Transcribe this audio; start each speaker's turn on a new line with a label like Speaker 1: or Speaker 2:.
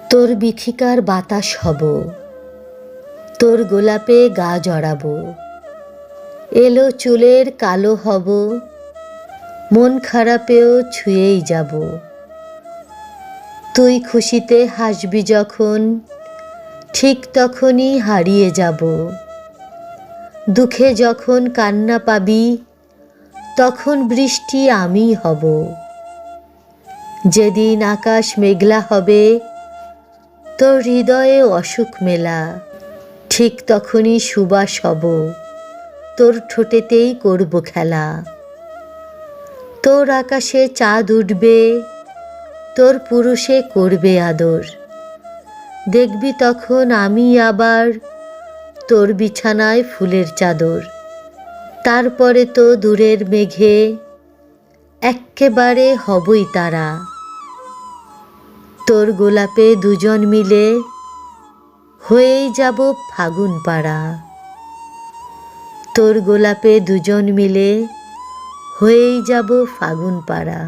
Speaker 1: তোর বিথিকার বাতাস হব, তোর গোলাপে গা জড়াবো। এলো চুলের কালো হব, মন খারাপেও ছুঁয়েই যাব। তুই খুশিতে হাসবি যখন, ঠিক তখনই হারিয়ে যাব। দুঃখে যখন কান্না পাবি, তখন বৃষ্টি আমিই হব। যেদিন আকাশ মেঘলা হবে, তোর হৃদয়ে অসুখ মেলা, ঠিক তখনই সুবাস হব, তোর ঠোঁটেতেই করব খেলা। তোর আকাশে চাঁদ উঠবে, তোর পুরুষে করবে আদর। দেখবি তখন আমি আবার তোর বিছানায় ফুলের চাদর। তারপরে তো দূরের মেঘে এক্কেবারে হবই তারা। তোর গোলাপে দুজন মিলে হয়েই যাব ফাগুন পাড়া। তোর গোলাপে দুজন মিলে হয়েই যাব ফাগুন পাড়া।